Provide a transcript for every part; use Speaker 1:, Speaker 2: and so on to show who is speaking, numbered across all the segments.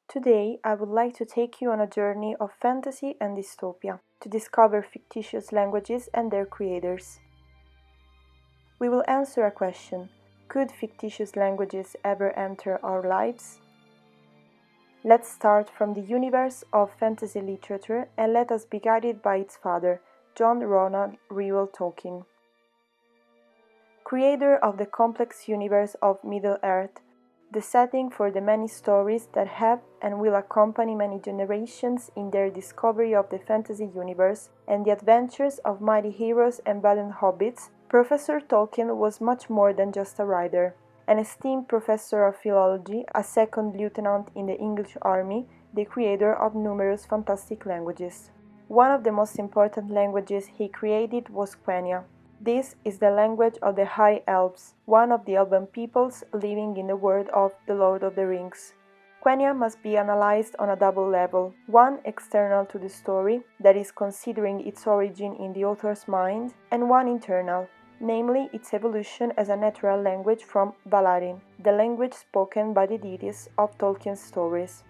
Speaker 1: Today, I would like to take you on a journey of fantasy and dystopia, to discover fictitious languages and their creators. We will answer a question: could fictitious languages ever enter our lives? Let's start from the universe of fantasy literature and let us be guided by its father, John Ronald Reuel Tolkien. Creator of the complex universe of Middle-earth, the setting for the many stories that have and will accompany many generations in their discovery of the fantasy universe and the adventures of mighty heroes and valiant hobbits, Professor Tolkien was much more than just a writer. An esteemed professor of philology, a second lieutenant in the English army, the creator of numerous fantastic languages. One of the most important languages he created was Quenya. This is the language of the High Elves, one of the elven peoples living in the world of The Lord of the Rings. Quenya must be analyzed on a double level, one external to the story, that is considering its origin in the author's mind, and one internal, namely its evolution as a natural language from Valarin, the language spoken by the deities of Tolkien's stories.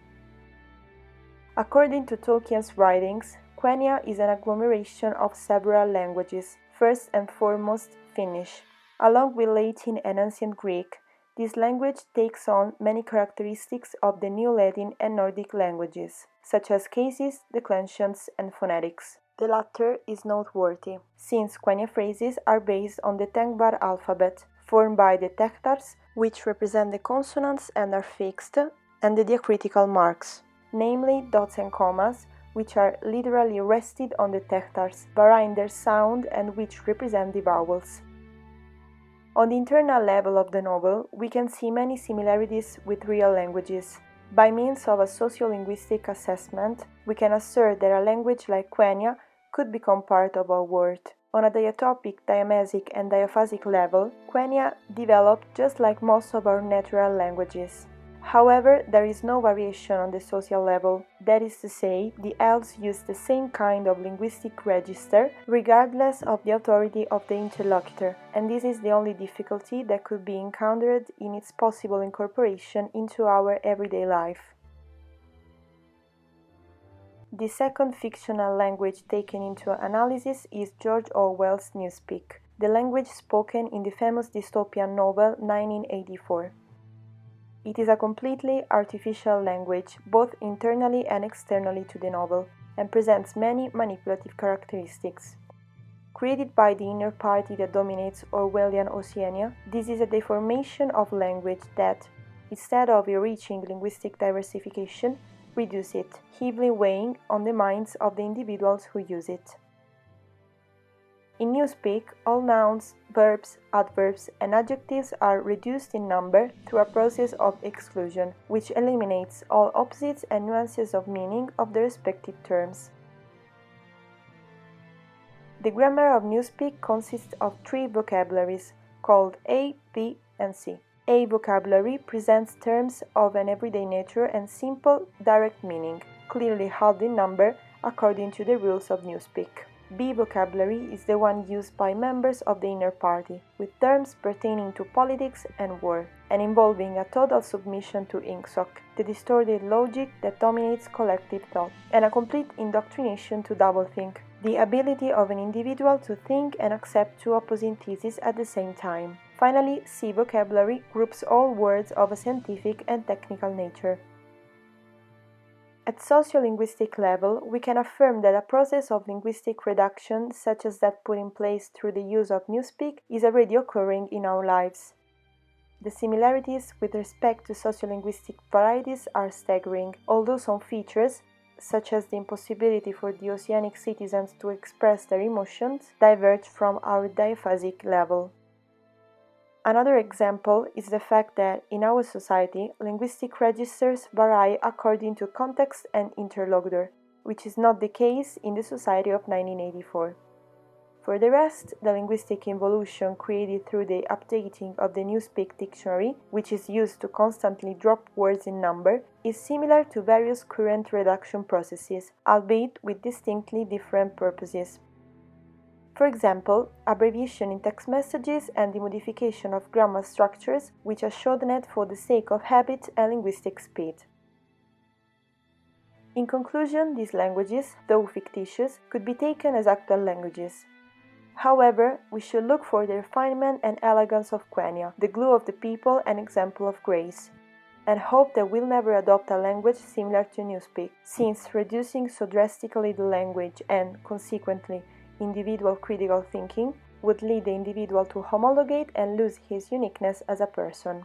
Speaker 1: According to Tolkien's writings, Quenya is an agglomeration of several languages, first and foremost Finnish. Along with Latin and Ancient Greek, this language takes on many characteristics of the New Latin and Nordic languages, such as cases, declensions, and phonetics. The latter is noteworthy, since Quenya phrases are based on the Tengvar alphabet, formed by the tektars, which represent the consonants and are fixed, and the diacritical marks, namely dots and commas, which are literally rested on the tektars, varying their sound and which represent the vowels. On the internal level of the novel, we can see many similarities with real languages. By means of a sociolinguistic assessment, we can assert that a language like Quenya could become part of our world. On a diatopic, diamesic, and diaphasic level, Quenya developed just like most of our natural languages. However, there is no variation on the social level. That is to say, the elves use the same kind of linguistic register regardless of the authority of the interlocutor, and this is the only difficulty that could be encountered in its possible incorporation into our everyday life. The second fictional language taken into analysis is George Orwell's Newspeak, the language spoken in the famous dystopian novel 1984. It is a completely artificial language, both internally and externally to the novel, and presents many manipulative characteristics. Created by the inner party that dominates Orwellian Oceania, this is a deformation of language that, instead of enriching linguistic diversification, reduces it, heavily weighing on the minds of the individuals who use it. In Newspeak, all nouns, verbs, adverbs, and adjectives are reduced in number through a process of exclusion, which eliminates all opposites and nuances of meaning of the respective terms. The grammar of Newspeak consists of three vocabularies, called A, B, and C. A vocabulary presents terms of an everyday nature and simple, direct meaning, clearly held in number according to the rules of Newspeak. B vocabulary is the one used by members of the inner party, with terms pertaining to politics and war, and involving a total submission to Ingsoc, the distorted logic that dominates collective thought, and a complete indoctrination to doublethink, the ability of an individual to think and accept two opposing theses at the same time. Finally, C vocabulary groups all words of a scientific and technical nature. At sociolinguistic level, we can affirm that a process of linguistic reduction, such as that put in place through the use of Newspeak, is already occurring in our lives. The similarities with respect to sociolinguistic varieties are staggering, although some features, such as the impossibility for the oceanic citizens to express their emotions, diverge from our diaphasic level. Another example is the fact that, in our society, linguistic registers vary according to context and interlocutor, which is not the case in the society of 1984. For the rest, the linguistic involution created through the updating of the Newspeak dictionary, which is used to constantly drop words in number, is similar to various current reduction processes, albeit with distinctly different purposes. For example, abbreviation in text messages and the modification of grammar structures, which are shortened for the sake of habit and linguistic speed. In conclusion, these languages, though fictitious, could be taken as actual languages. However, we should look for the refinement and elegance of Quenya, the glue of the people and example of grace, and hope that we'll never adopt a language similar to Newspeak, since reducing so drastically the language and, consequently, individual critical thinking would lead the individual to homologate and lose his uniqueness as a person.